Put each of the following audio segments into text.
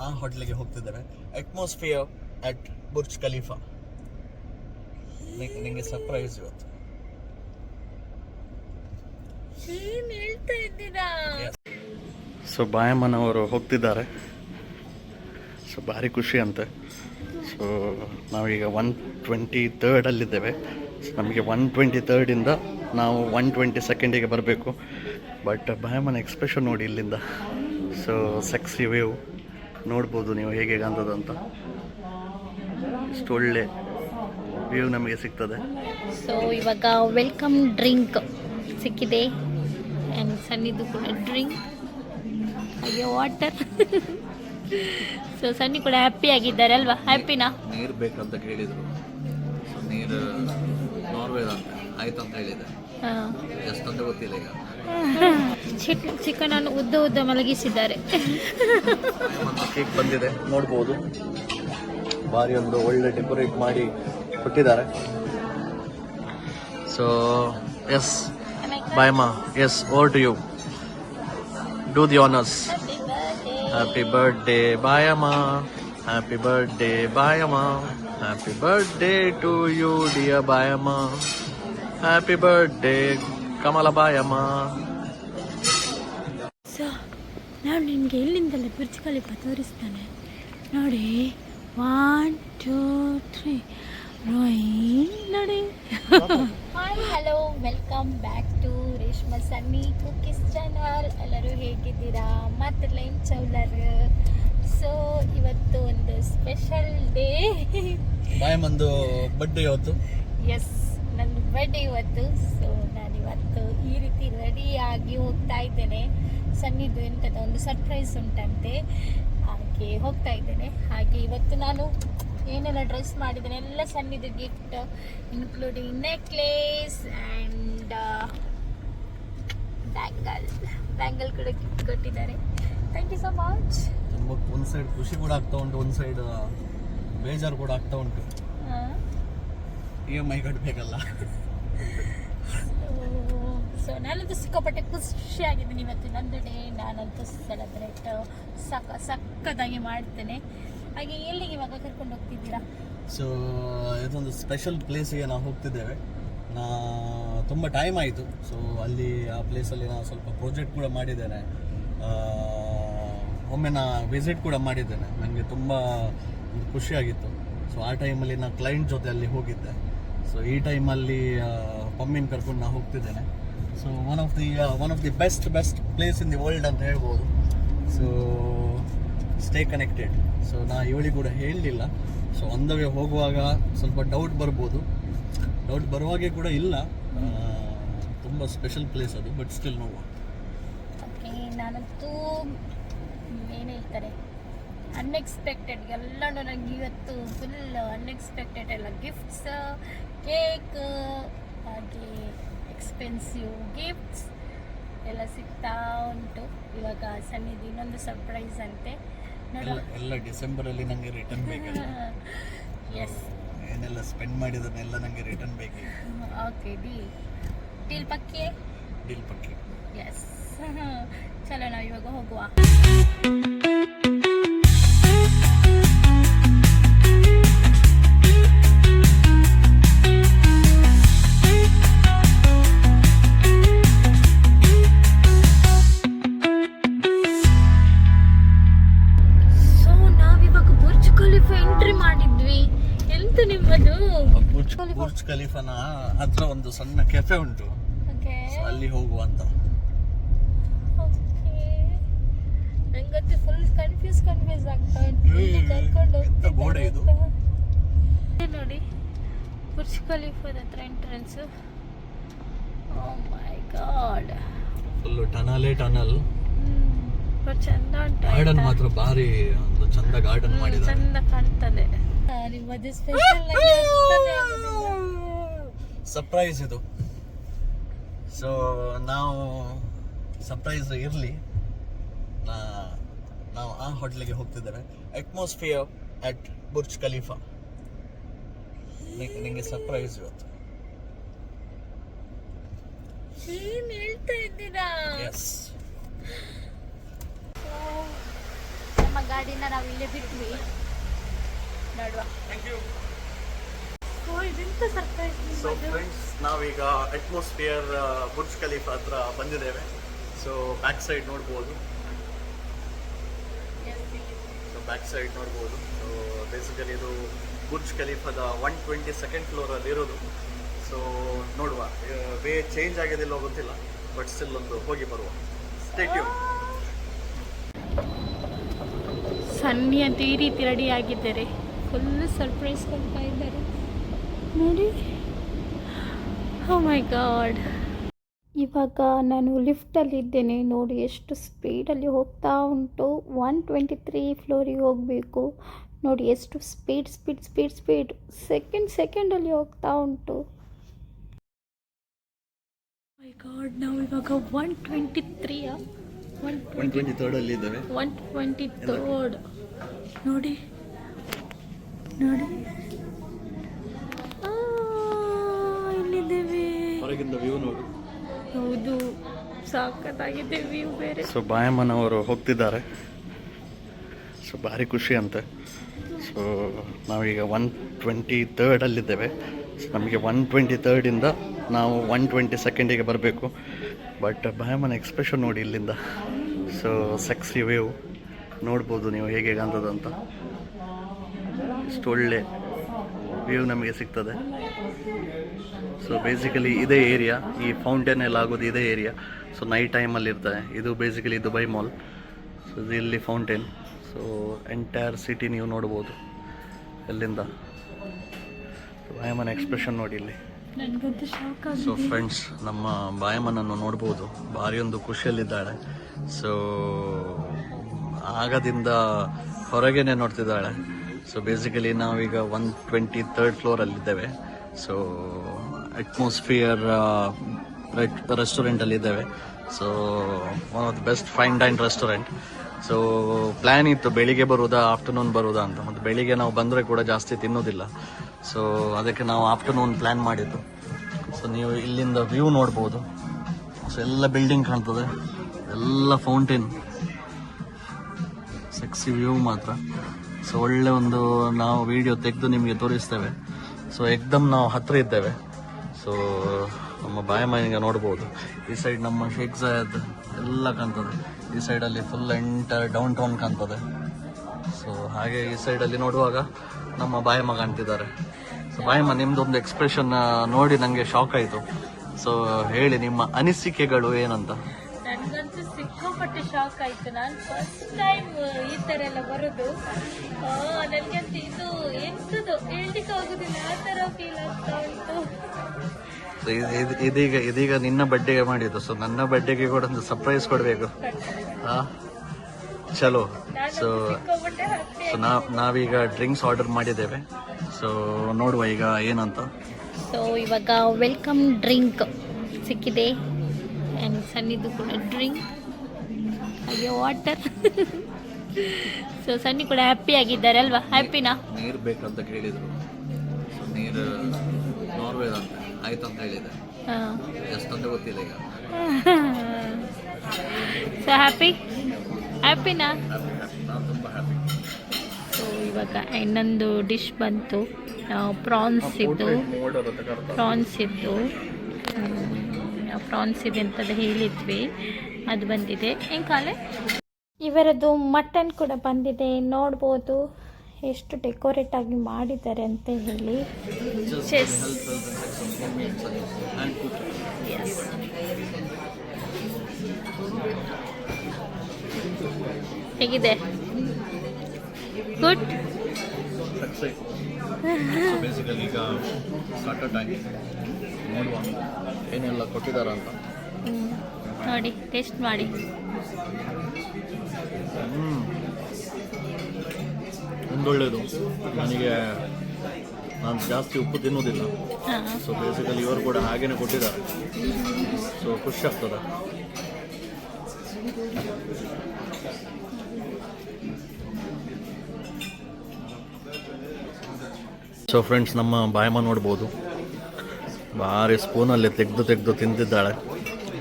ಆ ಹೋಟ್ಲಿಗೆ ಹೋಗ್ತಿದ್ದೇವೆ. Atmosphere at Burj Khalifa. ನಿಮಗೆ ಸರ್ಪ್ರೈಸ್ ಇವತ್ತು. ಏನ್ ಹೇಳ್ತಾ ಇದ್ದೀರಾ? ಸೊ ಬಾಯಮ್ಮನವರು ಹೋಗ್ತಿದ್ದಾರೆ. ಸೊ ಭಾರಿ ಖುಷಿ ಅಂತೆ. ಸೊ ನಾವೀಗ 123 ಸೊ ನಮಗೆ 123 ನಾವು 122 ಬರಬೇಕು. ಬಟ್ ಬಾಯಮ್ಮನ ಎಕ್ಸ್ಪ್ರೆಷನ್ ನೋಡಿ ಇಲ್ಲಿಂದ. ಸೊ ಸೆಕ್ಸಿ ವೇವ್ ನೋಡ್ಬೋದು ನೀವು ಹೇಗೆ ಕಾಣ್ತದಂತ. ಇಷ್ಟು ಒಳ್ಳೆ ವ್ಯೂ ನಮಗೆ ಸಿಗ್ತದೆ. ಸೊ ಇವಾಗ ವೆಲ್ಕಮ್ ಡ್ರಿಂಕ್ ಸಿಕ್ಕಿದೆ. ಆ್ಯಂಡ್ ಸನ್ನಿದು ಕೂಡ ಡ್ರಿಂಕ್, ಹಾಗೆ ವಾಟರ್. ಸೊ ಸನ್ನಿ ಕೂಡ ಹ್ಯಾಪಿ ಆಗಿದ್ದಾರೆ ಅಲ್ವಾ? ಹ್ಯಾಪಿನಾ? ನೀರು ಬೇಕಂತ ಕೇಳಿದರು. ಸೊ ನೀರು ನಾರ್ವೇದಂತೆ ಆಯ್ತು ಅಂತ ಹೇಳಿದೆ. ಎಷ್ಟಂತ ಗೊತ್ತಿಲ್ಲ ಈಗ. ಚಿಕನ್ ಅನ್ನು ಉದ್ದ ಮಲಗಿಸಿದ್ದಾರೆ. ಕೇಕ್ ಬಂದಿದೆ ನೋಡ್ಬೋದು. ಭಾರಿ ಒಂದು ಒಳ್ಳೆ ಡೆಕೋರೇಟ್ ಮಾಡಿ ಕೊಟ್ಟಿದ್ದಾರೆ. So yes Bayamma, yes over to you. Do the honours. Happy birthday Bayama, happy birthday Bayama, happy birthday to you dear Bayama, happy birthday Kamala Bayama. So ನಾನು ನಿಮಗೆ ಇಲ್ಲಿಂದಲೇ ಬುರ್ಜ್ ಖಲೀಫಾ ತೋರಿಸ್ತಾನೆ ನೋಡಿ. 1 2 3 ನೋಡಿ. Hi, hello, welcome back to Reshma Sunny cookies channel. ಎಲ್ಲರೂ ಹೇಗಿದ್ದೀರಾ? ಮತ್ತು ಲೈನ್ ಚೌಲರ್. ಸೊ ಇವತ್ತು ಒಂದು ಸ್ಪೆಷಲ್ ಡೇ. ಬಾಯಮ್ಮಂದು ಬರ್ಡೇ ಇವತ್ತು. ಎಸ್, ನನ್ನ ಬರ್ಡೇ ಇವತ್ತು. ಸೊ ನಾನಿವತ್ತು ಈ ರೀತಿ ರೆಡಿಯಾಗಿ ಹೋಗ್ತಾ ಇದ್ದೇನೆ. ಸನ್ನಿದು ಎಂಥದ್ದು ಒಂದು ಸರ್ಪ್ರೈಸ್ ಉಂಟಂತೆ, ಹಾಗೆ ಹೋಗ್ತಾ ಇದ್ದೇನೆ. ಹಾಗೆ ಇವತ್ತು ನಾನು ಏನೆಲ್ಲ ಡ್ರೆಸ್ ಮಾಡಿದ್ದೇನೆ ಎಲ್ಲ ಸನ್ನಿದು gift, including necklace and bangle ಕೂಡ ಗಿಫ್ಟ್ ಕೊಟ್ಟಿದ್ದಾರೆ. Thank you so much. ಒಂದು ಸೈಡ್ ಖುಷಿ ಕೂಡ ಆಗ್ತಾ ಉಂಟು, ಒಂದು ಸೈಡ್ ಬೇಜಾರು ಕೂಡ ಆಗ್ತಾ ಉಂಟು. EMI ಕಟ್ಟಬೇಕಲ್ಲ. ಸೊ ನಾನಂತೂ ಸಿಕ್ಕಾಪಟ್ಟೆ ಖುಷಿಯಾಗಿದ್ದೀನಿ ಇವತ್ತು ನಂದು ಡೇ. ನಾನಂತೂ ಸೆಲೆಬ್ರೇಟ್ ಸಕ್ಕದಾಗಿ ಮಾಡ್ತೇನೆ. ಹಾಗೆ ಎಲ್ಲಿಗೆ ಇವಾಗ ಕರ್ಕೊಂಡು ಹೋಗ್ತಿದ್ದೀರಾ? ಸೊ ಇದೊಂದು ಸ್ಪೆಷಲ್ ಪ್ಲೇಸಿಗೆ ನಾವು ಹೋಗ್ತಿದ್ದೇವೆ. ತುಂಬ ಟೈಮ್ ಆಯಿತು. ಸೊ ಅಲ್ಲಿ ಆ ಪ್ಲೇಸಲ್ಲಿ ನಾನು ಸ್ವಲ್ಪ ಪ್ರಾಜೆಕ್ಟ್ ಕೂಡ ಮಾಡಿದ್ದೇನೆ. ಒಮ್ಮೆ ವಿಸಿಟ್ ಕೂಡ ಮಾಡಿದ್ದೇನೆ. ನನಗೆ ತುಂಬ ಖುಷಿಯಾಗಿತ್ತು. ಸೊ ಆ ಟೈಮಲ್ಲಿ ನಾನು ಕ್ಲೈಂಟ್ ಜೊತೆ ಅಲ್ಲಿ ಹೋಗಿದ್ದೆ. ಸೊ ಈ ಟೈಮಲ್ಲಿ ಪಮ್ಮಿನ ಕರ್ಕೊಂಡು ನಾನು ಹೋಗ್ತಿದ್ದೇನೆ. So one of the best place in the world ಅಂತ ಹೇಳ್ಬೋದು. So stay connected. ಸೊ ಇವಳಿಗೆ ಕೂಡ ಹೇಳಲಿಲ್ಲ. ಸೊ ಆನ್ ದ ವೇ ಹೋಗುವಾಗ ಸ್ವಲ್ಪ ಡೌಟ್ ಬರ್ಬೋದು. ಡೌಟ್ ಬರುವಾಗೆ ಕೂಡ ಇಲ್ಲ. ತುಂಬ ಸ್ಪೆಷಲ್ ಪ್ಲೇಸ್ ಅದು. ಬಟ್ ಸ್ಟಿಲ್ ನೋವು. ಓಕೆ, ನಾನಂತೂ ಏನು ಹೇಳ್ತಾರೆ ಅನ್ಎಕ್ಸ್ಪೆಕ್ಟೆಡ್ ಎಲ್ಲನೂ ನನಗೆ ಇವತ್ತು ಫುಲ್ ಅನ್ಎಕ್ಸ್ಪೆಕ್ಟೆಡ್ ಎಲ್ಲ ಗಿಫ್ಟ್ಸ್, ಕೇಕ್, ಹಾಗೆ ಎಕ್ಸ್ಪೆನ್ಸಿವ್ ಗಿಫ್ಟ್ಸ್ ಎಲ್ಲ ಸಿಗ್ತಾ ಉಂಟು. ಇವಾಗ ಸನ್ನಿದು ಇನ್ನೊಂದು ಸರ್ಪ್ರೈಸ್ ಅಂತೆ ಎಲ್ಲ ಡಿಸೆಂಬರಲ್ಲಿ ನನಗೆ ರಿಟರ್ನ್ ಬೇಕಲ್ಲ. ಎಸ್, ಏನೆಲ್ಲ ಸ್ಪೆಂಡ್ ಮಾಡಿದನ್ನೆಲ್ಲ ನನಗೆ ರಿಟರ್ನ್ ಬೇಕು. ಓಕೆ, ಡೀಲ್ ಪಕ್ಕಿ. ಎಸ್, ಚಲೋ ನಾವು ಇವಾಗ ಹೋಗುವ. ಬುರ್ಜ್ ಖಲೀಫಾನ ಹತ್ರ ಒಂದು ಸಣ್ಣ ಕೆಫೆ ಉಂಟು, ಅಲ್ಲಿ ಹೋಗುವ ಅಂತ. ನಂಗಂತೂ ಫುಲ್ ಕನ್ಫ್ಯೂಸ್ ಆಗ್ತಾ ಉಂಟು. ಗೋಡೆ ಇದು ನೋಡಿ, ಬುರ್ಜ್ ಖಲೀಫಾದ ಹತ್ರ ಎಂಟ್ರೆನ್ಸ್. ಓ ಮೈ ಗಾಡ್, ಫುಲ್ ಟನಲ್. ಚಂದ ಉಂಟು. ಗಾರ್ಡನ್ ಮಾತ್ರ ಭಾರಿ ಒಂದು ಚಂದ ಗಾರ್ಡನ್ ಮಾಡಿದ್ದಾರೆ, ಚಂದ ಕಾಣ್ತದೆ. ನಿಮ್ಮದು ಸ್ಪೆಷಲ್ ಸರ್ಪ್ರೈಸ್ ಇದು. ಸೊ ನಾವು ಸರ್ಪ್ರೈಸ್ ಇರಲಿ, ನಾವು ಆ ಹೋಟ್ಲಿಗೆ ಹೋಗ್ತಿದ್ದೇವೆ. Atmosphere at Burj Khalifa. ನಿಮಗೆ ಸರ್ಪ್ರೈಸ್ ಇವತ್ತು. ಏನ್ ಹೇಳ್ತಾ ಇದ್ದೀರಾ? ಎಸ್, ನಮ್ಮ ಗಾಡಿನ ನಾವು ಇಲ್ಲೇ ಬಿಟ್ವಿ. ನೋಡುವ. ಓ, ಇದೆಂತ ಸರ್ಪ್ರೈಸ್. ಸೊ ಫ್ರೆಂಡ್ಸ್, ನಾವೀಗ ಅಟ್ಮಾಸ್ಫಿಯರ್ ಬುರ್ಜ್ ಖಲೀಫಾ ಹತ್ರ ಬಂದಿದ್ದೇವೆ. ಸೊ ಬ್ಯಾಕ್ ಸೈಡ್ ನೋಡ್ಬೋದು. ಸೊ ಬೇಸಿಕಲಿ ಇದು ಬುರ್ಜ್ ಖಲೀಫಾದ 122nd ಫ್ಲೋರಲ್ಲಿ ಇರೋದು. ಸೊ ನೋಡುವ, ವೇ ಚೇಂಜ್ ಆಗಿದಿಲ್ಲ ಗೊತ್ತಿಲ್ಲ, ಬಟ್ ಸ್ಟಿಲ್ ಒಂದು ಹೋಗಿ ಬರುವ. Stay tune. ಸನ್ನಿ ಅಂತ ಈ ರೀತಿ ರೆಡಿ ಆಗಿದ್ದಾರೆ. ಫುಲ್ ಸರ್ಪ್ರೈಸ್ ಕೊಡ್ತಾ ಇದ್ದಾರೆ ನೋಡಿ. ಓ ಮೈ ಗಾಡ್. ಇವಾಗ ನಾನು ಲಿಫ್ಟಲ್ಲಿದ್ದೇನೆ. ನೋಡಿ ಎಷ್ಟು ಸ್ಪೀಡಲ್ಲಿ ಹೋಗ್ತಾ ಉಂಟು. 123 ಫ್ಲೋರಿಗೆ ಹೋಗಬೇಕು. ನೋಡಿ ಎಷ್ಟು ಸ್ಪೀಡ್ ಸೆಕೆಂಡಲ್ಲಿ ಹೋಗ್ತಾ ಉಂಟು. ಮೈ ಗಾಡ್, ನಾವು ಇವಾಗ 123 123 ಅಲ್ಲಿ ಇದ್ದೇವೆ. 123 ನೋಡಿ. ಇಲ್ಲಿದ್ದೇವೆ. ಹೊರಗಿಂದ ವ್ಯೂ ನೋಡಿ. ಹೌದು, ಸಾಕತ್ತಾಗಿದೆ ವ್ಯೂ ಬೇರೆ. ಸೊ ಬಾಯಮ್ಮನವರು ಹೋಗ್ತಿದ್ದಾರೆ. ಸೊ ಭಾರಿ ಖುಷಿ ಅಂತೆ. ಸೊ ನಾವೀಗ 123 ಸೊ ನಮಗೆ 123 ನಾವು 122ಗೆ ಬರಬೇಕು. ಬಟ್ ಬಾಯಮ್ಮನ ಎಕ್ಸ್ಪ್ರೆಷನ್ ನೋಡಿ ಇಲ್ಲಿಂದ. ಸೊ ಸೆಕ್ಸಿ ವ್ಯೂ ನೋಡ್ಬೋದು ನೀವು ಹೇಗೆ ಕಾಣ್ತದಂತ. ಇಷ್ಟು ಒಳ್ಳೆ ವ್ಯೂ ನಮಗೆ ಸಿಗ್ತದೆ. ಸೊ ಬೇಸಿಕಲಿ ಇದೇ ಏರಿಯಾ, ಈ ಫೌಂಟೇನ್ ಎಲ್ಲ ಆಗೋದು ಇದೇ ಏರಿಯಾ. ಸೊ ನೈಟ್ ಟೈಮಲ್ಲಿ ಇರ್ತದೆ. ಇದು ಬೇಸಿಕಲಿ ದುಬೈ ಮಾಲ್. ಸೊ ಇದು ಇಲ್ಲಿ ಫೌಂಟೇನ್. ಸೊ ಎಂಟೈರ್ ಸಿಟಿ ನೀವು ನೋಡ್ಬೋದು ಎಲ್ಲಿಂದ. ಬಾಯಮ್ಮನ ಎಕ್ಸ್ಪ್ರೆಷನ್ ನೋಡಿ ಇಲ್ಲಿ. ಸೊ ಫ್ರೆಂಡ್ಸ್, ನಮ್ಮ ಬಾಯಮ್ಮನನ್ನು ನೋಡ್ಬೋದು. ಭಾರಿ ಒಂದು ಖುಷಿಯಲ್ಲಿದ್ದಾಳೆ. ಸೊ ಆಗದಿಂದ ಹೊರಗೇನೆ ನೋಡ್ತಿದ್ದಾಳೆ. ಸೊ ಬೇಸಿಕಲಿ ನಾವೀಗ 123rd ಫ್ಲೋರಲ್ಲಿದ್ದೇವೆ. ಸೊ ಅಟ್ಮಾಸ್ಫಿಯರ್ ರೆಸ್ಟೋರೆಂಟಲ್ಲಿದ್ದೇವೆ. So one of the best fine dine restaurant. So plan ಇತ್ತು ಬೆಳಿಗ್ಗೆ ಬರುವುದಾ ಆಫ್ಟರ್ನೂನ್ ಬರುವುದಾ ಅಂತ. ಮತ್ತು ಬೆಳಿಗ್ಗೆ ನಾವು ಬಂದರೆ ಕೂಡ ಜಾಸ್ತಿ ತಿನ್ನೋದಿಲ್ಲ. ಸೊ ಅದಕ್ಕೆ ನಾವು ಆಫ್ಟರ್ನೂನ್ ಪ್ಲ್ಯಾನ್ ಮಾಡಿದ್ದು. ಸೊ ನೀವು ಇಲ್ಲಿಂದ ವ್ಯೂ ನೋಡ್ಬೋದು. ಸೊ ಎಲ್ಲ ಬಿಲ್ಡಿಂಗ್ ಕಾಣ್ತದೆ, ಎಲ್ಲ ಫೌಂಟೇನ್, ಸೆಕ್ಸಿ ವ್ಯೂ ಮಾತ್ರ. ಸೊ ಒಳ್ಳೆ ಒಂದು ನಾವು ವಿಡಿಯೋ ತೆಗೆದು ನಿಮಗೆ ತೋರಿಸ್ತೇವೆ. ಸೊ ಎಕ್ದಮ್ ನಾವು ಹತ್ತಿರ ಇದ್ದೇವೆ. ಸೊ ನಮ್ಮ ಬಾಯಮ್ಮನಿಗೆ ನೋಡ್ಬೋದು. ಈ ಸೈಡ್ ನಮ್ಮ ಶೇಖ್ ಜಾಯದ್ ಎಲ್ಲ ಕಾಣ್ತದೆ. ಈ ಸೈಡಲ್ಲಿ ಫುಲ್ ಎಂಟರ್ ಡೌನ್ ಟೌನ್ ಕಾಣ್ತದೆ. ಸೊ ಹಾಗೆ ಈ ಸೈಡಲ್ಲಿ ನೋಡುವಾಗ ನಮ್ಮ ಬಾಯಮ್ಮ ಕಾಣ್ತಿದ್ದಾರೆ. ಸೊ ಬಾಯಮ್ಮ, ನಿಮ್ಮದೊಂದು ಎಕ್ಸ್ಪ್ರೆಷನ್ ನೋಡಿ ನನಗೆ ಶಾಕ್ ಆಯಿತು. ಸೊ ಹೇಳಿ ನಿಮ್ಮ ಅನಿಸಿಕೆಗಳು ಏನಂತ. ನನಗಂತೂ ಸಿಕ್ಕಾಪಟ್ಟೆ ಶಾಕ್ ಆಯಿತು. ನಾನು ಫಸ್ಟ್ ಟೈಮ್ ಈ ಥರ ಎಲ್ಲ ಬರೋದು. ನನಗಂತೂ ಇದು ಎಂಥದ್ದು ಹೇಳ್ಲಿಕ್ಕೆ ಆಗೋದಿಲ್ಲ, ಆ ಥರ ಫೀಲ್ ಆಗ್ತಾ ಉಂಟು. ಸೊ ಇದೀಗ ನಿನ್ನ ಬರ್ಡೇಗೆ ಮಾಡಿದ್ದು. ಸೊ ನನ್ನ ಬರ್ಡೇಗೆ ಕೂಡ ಒಂದು ಸರ್ಪ್ರೈಸ್ ಕೊಡಬೇಕು. ಚಲೋ. ಸೊ ನಾವೀಗ ಡ್ರಿಂಕ್ಸ್ ಆರ್ಡರ್ ಮಾಡಿದ್ದೇವೆ. ಸೊ ನೋಡುವ ಈಗ ಏನಂತ. ಸೊ ಇವಾಗ ವೆಲ್ಕಮ್ ಡ್ರಿಂಕ್ ಸಿಕ್ಕಿದೆ. ಆ್ಯಂಡ್ ಸನ್ನಿದು ಕೂಡ ಡ್ರಿಂಕ್, ಹಾಗೆ ವಾಟರ್. ಸೊ ಸನ್ನಿ ಕೂಡ ಹ್ಯಾಪಿ ಆಗಿದ್ದಾರೆ ಅಲ್ವಾ? ಹ್ಯಾಪಿನಾ? ನೀರು ಬೇಕಂತ ಕೇಳಿದ್ರು. ಸೊ ನೀರು ನಾರ್ವೇದಂತೆ ಆಯ್ತು ಅಂತ ಹೇಳಿದೆ. ಎಷ್ಟಂತ ಗೊತ್ತಿಲ್ಲ ಈಗ. ಸೊ ಹ್ಯಾಪಿನಾ? ನಾನು ತುಂಬ ಹ್ಯಾಪಿ. ಸೊ ಇವಾಗ ಇನ್ನೊಂದು ಡಿಶ್ ಬಂತು. ಪ್ರಾನ್ಸ್ ಇದೆ ಅಂತದ್ದು ಹೇಳಿದ್ವಿ, ಅದು ಬಂದಿದೆ. ಕಾಲೆ ಇವರದ್ದು ಮಟನ್ ಕೂಡ ಬಂದಿದೆ. ನೋಡ್ಬೋದು ಎಷ್ಟು ಡೆಕೋರೇಟ್ ಆಗಿ ಮಾಡಿದ್ದಾರೆ ಅಂತ ಹೇಳಿ. ಚೆಸ್ ಹೇಗಿದೆ? ಗುಡ್. ಬೇಸಿಕಲಿ ಈಗ ಸ್ಟಾರ್ಟರ್ ಟೈಮ್ ನೋಡುವ ಏನೆಲ್ಲ ಕೊಟ್ಟಿದ್ದಾರೆ ಅಂತ. ನೋಡಿ, ಟೇಸ್ಟ್ ಮಾಡಿ. ಒಂದೊಳ್ಳೆಯದು. ನಾನು ಜಾಸ್ತಿ ಉಪ್ಪು ತಿನ್ನೋದಿಲ್ಲ. ಸೊ ಬೇಸಿಕಲಿ ಇವರು ಕೂಡ ಹಾಗೇನೆ ಕೊಟ್ಟಿದ್ದಾರೆ. ಸೊ ಖುಷಿ ಆಗ್ತದೆ. ಸೊ ಫ್ರೆಂಡ್ಸ್, ನಮ್ಮ ಬಾಯಮ್ಮ ನೋಡ್ಬೋದು, ಭಾರಿ ಸ್ಪೂನಲ್ಲಿ ತೆಗೆದು ತಿಂತಿದ್ದಾಳೆ.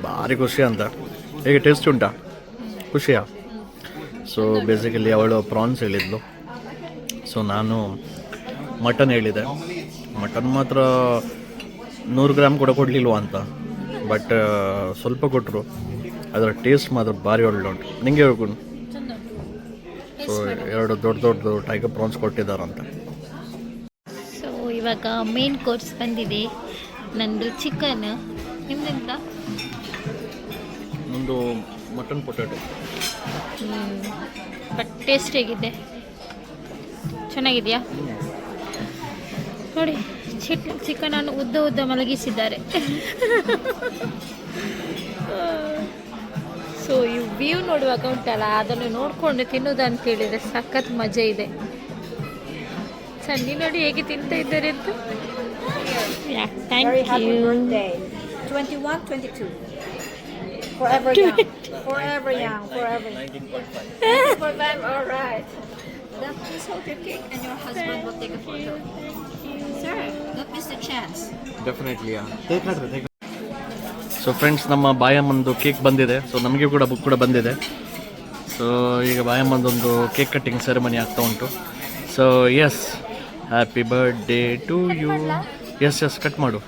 ಭಾರಿ ಖುಷಿ ಅಂತ. ಹೇಗೆ ಟೇಸ್ಟ್ ಉಂಟಾ? ಖುಷಿಯಾ? ಸೊ ಬೇಸಿಕಲಿ ಅವಳು ಪ್ರಾನ್ಸ್ ಹೇಳಿದ್ಲು, ಸೊ ನಾನು ಮಟನ್ ಹೇಳಿದೆ. ಮಟನ್ ಮಾತ್ರ 100 ಗ್ರಾಮ್ ಕೂಡ ಕೊಡಲಿಲ್ವ ಅಂತ, ಬಟ್ ಸ್ವಲ್ಪ ಕೊಟ್ಟರು. ಅದರ ಟೇಸ್ಟ್ ಮಾತ್ರ ಭಾರಿ ಒಳ್ಳೆ ಉಂಟು. ನಿಂಗೆ ಹೇಳ್ಕೊಂಡು ಸೊ 2 ದೊಡ್ಡ ಟೈಗರ್ ಪ್ರಾನ್ಸ್ ಕೊಟ್ಟಿದ್ದಾರಂತೆ. ಸೊ ಇವಾಗ ಮೇನ್ ಕೋರ್ಸ್ ಬಂದಿದೆ. ನಂದು ಚಿಕನ್, ನಿಮ್ದೆಂತ? ಒಂದು ಮಟನ್ ಪೊಟ್ಯಾಟೊ. ಬಟ್ ಟೇಸ್ಟ್ ಹೇಗಿದೆ? ಚೆನ್ನಾಗಿದೆಯಾ? ನೋಡಿ ಚಿಕನನ್ನು ಉದ್ದ ಮಲಗಿಸಿದ್ದಾರೆ. ಸೊ ಈ ವ್ಯೂ ನೋಡುವಾಗ ಉಂಟಲ್ಲ, ಅದನ್ನು ನೋಡಿಕೊಂಡು ತಿನ್ನೋದು ಅಂತ ಹೇಳಿದರೆ ಸಖತ್ ಮಜಾ ಇದೆ. ಸನ್ನಿ ನೋಡಿ ಹೇಗೆ ತಿಂತಾ ಇದ್ದಾರೆ ಅಂತ. Thank you. 21, 22. Forever young. Forever young. Forever. 19.5. For them, all right. Then please hold your cake and your husband will take a photo. Sir, don't miss the chance. Definitely. So friends, ನಮ್ಮ ಬಾಯಮ್ಮಂದು cake ಬಂದಿದೆ. So ನಮಗೆ ಕೂಡ book ಕೂಡ ಬಂದಿದೆ. So ಈಗ ಬಾಯಮ್ಮಂದೊಂದು cake cutting ceremony ಆಗ್ತಾ ಉಂಟು. So yes, happy birthday to you. Yes cut ಮಾಡು.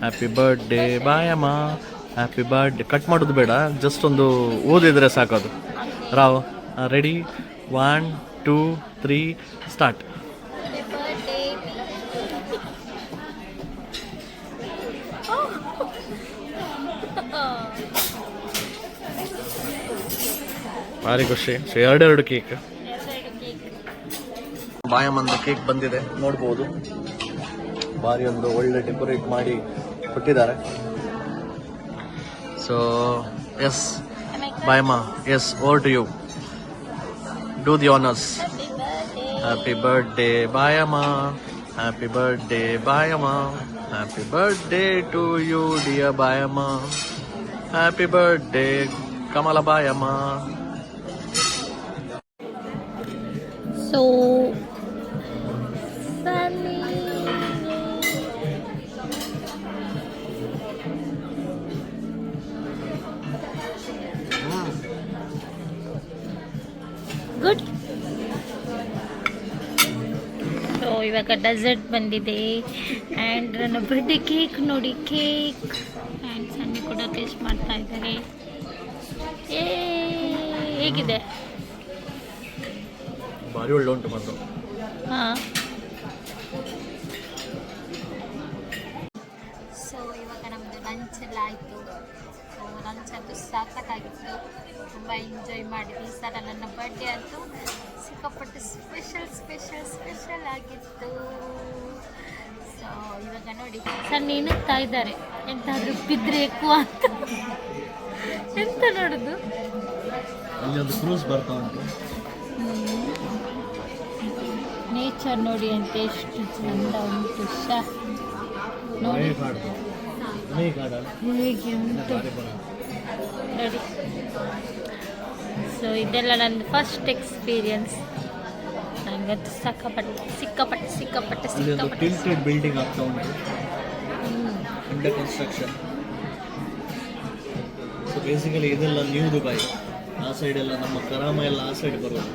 Happy birthday Bayamma, happy birthday. Cut ಮಾಡೋದು ಬೇಡ, ಜಸ್ಟ್ ಒಂದು ಓದಿದರೆ ಸಾಕೋದು. ರಾವ್, ರೆಡಿ? 1, 2, 3 ಸ್ಟಾರ್ಟ್. ಭಾರಿ ಖುಷಿ. So 2 cake. ಬಾಯಮ್ಮಂದು ಕೇಕ್ ಬಂದಿದೆ, ನೋಡ್ಬೋದು. ಭಾರಿ ಒಂದು ಒಳ್ಳೆ ಡೆಕೋರೇಟ್ ಮಾಡಿ ಕೊಟ್ಟಿದ್ದಾರೆ. So yes Bayamma, yes over to you. Do the honours. Happy birthday Bayamma, happy birthday Bayamma, happy birthday to you dear Bayamma, happy birthday Kamala Bayamma. So Sunny. Good. So ಇವಾಗ ಡೆಸರ್ಟ್ ಬಂದಿದೆ ಆ್ಯಂಡ್ ನನ್ನ ಬರ್ಡೇ ಕೇಕ್ ನೋಡಿ, ಕೇಕ್ ಆ್ಯಂಡ್ ಸನ್ನಿ ಕೂಡ taste ಮಾಡ್ತಾ ಇದ್ದಾರೆ. ಹೇಗಿದೆ? ಭಾರಿ ಒಳ್ಳೆ ಉಂಟು ಮಾತ್ರ. ಹಾಂ. ಸೊ ಇವಾಗ ನಮ್ಮದು ಲಂಚ್ ಎಲ್ಲ ಆಯಿತು. ಸೊ ಲಂಚ್ ಅಂತೂ ಸಾಕತ್ತಾಗಿತ್ತು, ತುಂಬ ಎಂಜಾಯ್ ಮಾಡಿದ್ವಿ. ಈ ಸಲ ನನ್ನ ಬರ್ಡೇ ಅಂತೂ ಸಿಕ್ಕಾಪಟ್ಟೆ ಸ್ಪೆಷಲ್ ಆಗಿತ್ತು. ಸೊ ಇವಾಗ ನೋಡಿ ಸಣ್ಣ ಇಣುತ್ತಾ ಇದ್ದಾರೆ, ಎಂತಾದರೂ ಬಿದ್ದರೆ ఎక్కువ ಅಂತ. ಎಂತ ನೋಡೋದು, ಅಲ್ಲಿ ಒಂದು ಕ್ರೂಸ್ ಬರ್ತಾ ಉಂಟು. ನೇಚರ್ ನೋಡಿ ಅಂತ ಎಷ್ಟು ಚಂದ ಉಂಟು. ನೋಡಿ ಹೇಗೆ ಉಂಟು ನೋಡಿ. ಸೊ ಇದೆಲ್ಲ ನನ್ನ ಫಸ್ಟ್ ಎಕ್ಸ್ಪೀರಿಯನ್ಸ್. ನನಗಂತೂ ಸಿಕ್ಕಾಪಟ್ಟೆ ಟಿಲ್ಟೆಡ್ ಬಿಲ್ಡಿಂಗ್ ಆಗ್ತಾ ಉಂಟು, ಅಂಡರ್ ಕನ್ಸ್ಟ್ರಕ್ಷನ್. ಸೊ ಬೇಸಿಕಲಿ ಇದೆಲ್ಲ ನ್ಯೂ ದುಬೈ. ಆ ಸೈಡ್ ಎಲ್ಲ ನಮ್ಮ ಕರಾಮ ಎಲ್ಲ ಆ ಸೈಡ್ ಬರೋದು,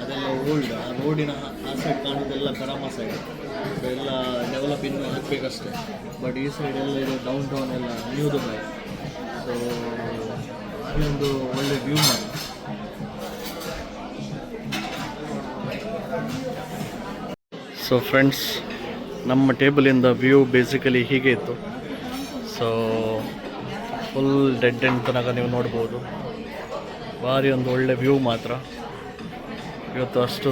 ಅದೆಲ್ಲ ಓಲ್ಡ್. ಆ ರೋಡಿನ ಆ ಸೈಡ್ ಕಾಣೋದೆಲ್ಲ ಕರಾಮ ಸೈಡ್. ಸೊ ಎಲ್ಲ ಡೆವಲಪ್ ಇನ್ನೂ ಆಗಬೇಕಷ್ಟೆ. ಬಟ್ ಈ ಸೈಡ್ ಎಲ್ಲ ಇದು ಡೌನ್ ಟೌನ್ ಎಲ್ಲ ನ್ಯೂ ದುಬೈ. ಸೊ ಅಲ್ಲಿ ಒಂದು ಒಳ್ಳೆ ವ್ಯೂ ಮಾಡಿ. ಸೊ ಫ್ರೆಂಡ್ಸ್, ನಮ್ಮ ಟೇಬಲಿಂದ ವ್ಯೂ ಬೇಸಿಕಲಿ ಹೀಗೆ ಇತ್ತು. ಸೊ ಫುಲ್ ಡೆಡ್ ಎಂಡ್ ತನಕ ನೀವು ನೋಡ್ಬೋದು. ಭಾರಿ ಒಂದು ಒಳ್ಳೆ ವ್ಯೂ ಮಾತ್ರ. ಇವತ್ತು ಅಷ್ಟು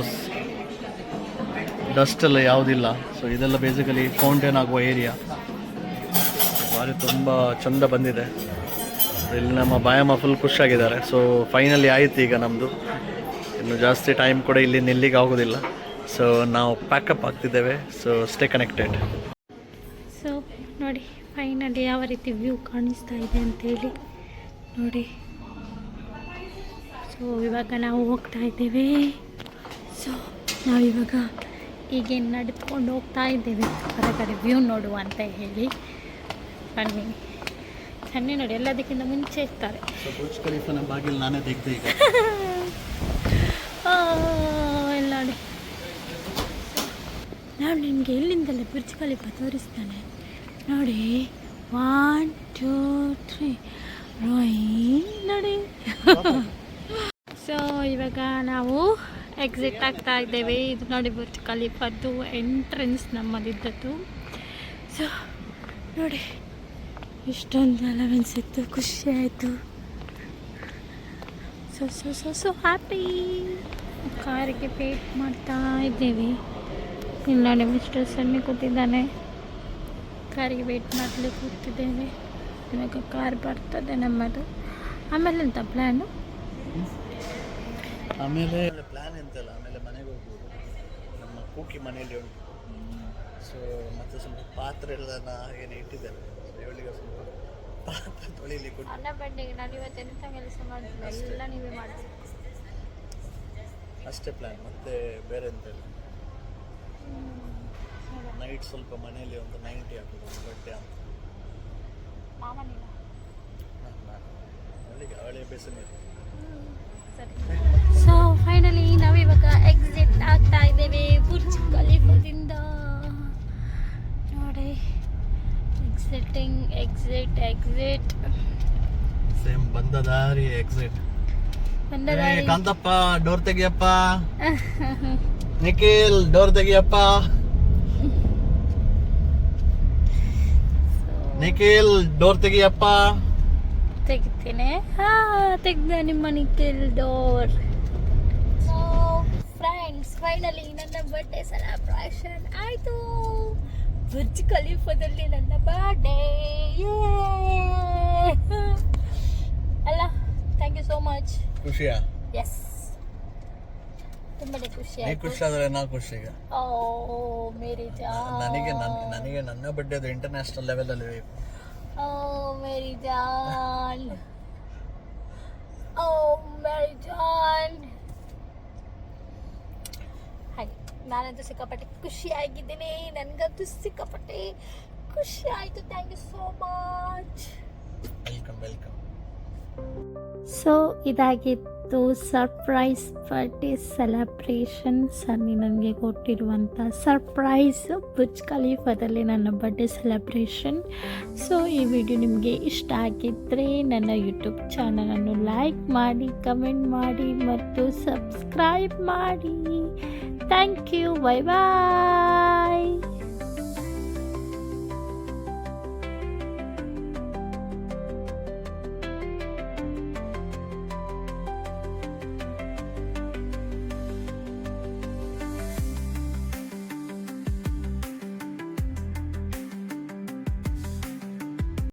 ಡಸ್ಟ್ ಎಲ್ಲ ಯಾವುದಿಲ್ಲ. ಸೊ ಇದೆಲ್ಲ ಬೇಸಿಕಲಿ ಫೌಂಟೇನ್ ಆಗುವ ಏರಿಯಾ. ಭಾರಿ ತುಂಬ ಚಂದ ಬಂದಿದೆ. ಇಲ್ಲಿ ನಮ್ಮ ಬಾಯಮ್ಮ ಫುಲ್ ಖುಷಿಯಾಗಿದ್ದಾರೆ. ಸೊ ಫೈನಲಿ ಆಯಿತು ಈಗ ನಮ್ಮದು. ಇನ್ನು ಜಾಸ್ತಿ ಟೈಮ್ ಕೂಡ ಇಲ್ಲಿ ನಿಲ್ಲಿಗೆ ಆಗೋದಿಲ್ಲ. ಸೊ ನಾವು ಪ್ಯಾಕಪ್ ಆಗ್ತಿದ್ದೇವೆ. So stay connected. ಸೊ ನೋಡಿ ಫೈನಲಿ ಯಾವ ರೀತಿ ವ್ಯೂ ಕಾಣಿಸ್ತಾ ಇದೆ ಅಂತೇಳಿ ನೋಡಿ. ಸೊ ಇವಾಗ ನಾವು ಹೋಗ್ತಾ ಇದ್ದೇವೆ. ಸೊ ನಾವಿವಾಗ ಹೀಗೆ ನಡೆದುಕೊಂಡು ಹೋಗ್ತಾ ಇದ್ದೇವೆ ಹೊರಗಡೆ ವ್ಯೂ ನೋಡುವ ಅಂತ ಹೇಳಿ. ಬನ್ನಿ. ಸನ್ನಿ ನೋಡಿ ಎಲ್ಲದಕ್ಕಿಂತ ಮುಂಚೆ ಇರ್ತಾರೆ. ಸೊ ಬುರ್ಜ್ ಖಲೀಫಾನ ಬಾಗಿಲು ನಾನೇ ತೆಗೆದೆ ಈಗ. ಎಲ್ಲ ನೋಡಿ, ನಾನು ನಿಮಗೆ ಎಲ್ಲಿಂದಲೇ ಬುರ್ಜ್ ಖಲೀಫಾ ತೋರಿಸ್ತಾನೆ ನೋಡಿ. 1 2 3 ನೋಡಿ. ಸೊ ಇವಾಗ ನಾವು ಎಕ್ಸಿಟ್ ಆಗ್ತಾ ಇದ್ದೇವೆ. ಇದು ನೋಡಿ ಬುರ್ಜ್ ಖಲೀಫಾದ್ದು ಎಂಟ್ರೆನ್ಸ್ ನಮ್ಮದಿದ್ದದ್ದು. ಸೊ ನೋಡಿ ಇಷ್ಟೊಂದು ಅಲವೆನ್ಸ್ ಇತ್ತು, ಖುಷಿ ಆಯಿತು. So happy. ಕಾರಿಗೆ ವೇಟ್ ಮಾಡ್ತಾ ಇದ್ದೇವೆ. ಇಲ್ಲಿ ನೋಡಿ ಮಿಸ್ಟರ್ ಸನ್ನಿ ಕೂತಿದ್ದಾನೆ, ಕಾರಿಗೆ ವೇಟ್ ಮಾಡಲಿಕ್ಕೆ ಕೂತಿದ್ದೇವೆ. ಇವಾಗ ಕಾರ್ ಬರ್ತದೆ ನಮ್ಮದು. ಆಮೇಲೆ ಎಂತ ಪ್ಲ್ಯಾನು? ಆಮೇಲೆ ಪ್ಲ್ಯಾನ್ ಎಂತಲ್ಲ, ಆಮೇಲೆ ಮನೆಗೆ ಹೋಗ್ಬೋದು. ನಮ್ಮ ಕೂಕಿ ಮನೆಯಲ್ಲಿ ಉಂಟು. ಸೊ ಮತ್ತೆ ಸ್ವಲ್ಪ ಪಾತ್ರೆ ಎಲ್ಲ ಏನು ಇಟ್ಟಿದ್ದಾರೆ, ಇವಳಿಗೆ ಸ್ವಲ್ಪ ಪಾತ್ರೆ ತೊಳಿಲಿಕ್ಕೆ ಉಂಟು. ಅನ್ನ ಬಂಡಿಗೆ ನಾನು ಇವತ್ತು ಎಂತ ಕೆಲಸ ಮಾಡಿಲ್ಲ, ಎಲ್ಲ ನೀವೇ ಮಾಡಬೇಕು ಅಷ್ಟೇ ಪ್ಲ್ಯಾನ್, ಮತ್ತೆ ಬೇರೆ ಎಂತ ಇಲ್ಲ. ನೈಟ್ ಸ್ವಲ್ಪ ಮನೆಯಲ್ಲಿ ಒಂದು 90 ಹಾಕೋದು ಬಟ್ಟೆ ಅಂತ. ಮಾಮನಿಲ್ಲ ಅವಳಿಗೆ ಬೇಸನೆ. ಸೊ ಫೈನಲಿ ನಾವಿವಾಗ ಎಕ್ಸಿಟ್ ಆಗ್ತಾ ಇದ್ದೇವೆ ಬುರ್ಜ್ ಖಲೀಫಾದಿಂದ ನೋಡಿ. ಎಕ್ಸಿಟ್ ಸೇಮ್ ಬಂದ ದಾರಿ ಎಕ್ಸಿಟ್. ಕಾಂತಪ್ಪ ಡೋರ್ ತೆಗಿಯಪ್ಪ, ನಿಖಿಲ್ ಡೋರ್ ತೆಗಿಯಪ್ಪ, ನಿಖಿಲ್ ಡೋರ್ ತೆಗಿಯಪ್ಪ. ತೆಗಿತೇನೆ. ತೆಗ್ದ ನಿಮ್ಮ Nikhil door. So friends finally ನನ್ನ ಬರ್ಡೇ ಸೆಲೆಬ್ರೇಷನ್ ಆಯಿತು ಬುರ್ಜ್ ಖಲೀಫಾದಲ್ಲಿ. ನನ್ನ ಬರ್ಡೇ ಅಲ್ಲ. Thank you so much. ಖುಷಿಯಾ? ಎಸ್, ತುಂಬಾ ಖುಷಿ ನೀ ಆಯ್ತು. ಖುಷಿ ಆದ್ರೆ ನಾ ಖುಷಿ. ಈಗ ಓ ಮೇರಿ ಜಾನ್, ನನಗೆ ನನ್ನ ಬರ್ಡೇ ಇಂಟರ್ನ್ಯಾಷನಲ್ ಲೆವೆಲ್ ಅಲ್ಲಿ ಬೇಕು. ಓ ಮೇರಿ ಜಾನ್, ಓ ಮೇರಿ ಜಾನ್. ಹಾಗೆ ನಾನಂತೂ ಸಿಕ್ಕಾಪಟ್ಟೆ ಖುಷಿ ಆಗಿದ್ದೇನೆ. ನನಗಂತೂ ಸಿಕ್ಕಾಪಟ್ಟೆ ಖುಷಿ ಆಯಿತು. Thank you so much. Welcome. So ಇದಾಗಿತ್ತು ಸರ್ಪ್ರೈಸ್ ಬರ್ಡೇ ಸೆಲೆಬ್ರೇಷನ್. ಸನ್ನಿ ನನಗೆ ಕೊಟ್ಟಿರುವಂಥ ಸರ್ಪ್ರೈಸ್ ಬುರ್ಜ್ ಖಲೀಫಾದಲ್ಲಿ ನನ್ನ ಬರ್ಡೇ ಸೆಲೆಬ್ರೇಷನ್. ಸೊ ಈ ವಿಡಿಯೋ ನಿಮಗೆ ಇಷ್ಟ ಆಗಿದ್ದರೆ ನನ್ನ ಯೂಟ್ಯೂಬ್ ಚಾನಲನ್ನು ಲೈಕ್ ಮಾಡಿ, ಕಮೆಂಟ್ ಮಾಡಿ ಮತ್ತು ಸಬ್ಸ್ಕ್ರೈಬ್ ಮಾಡಿ. Thank you. Bye bye.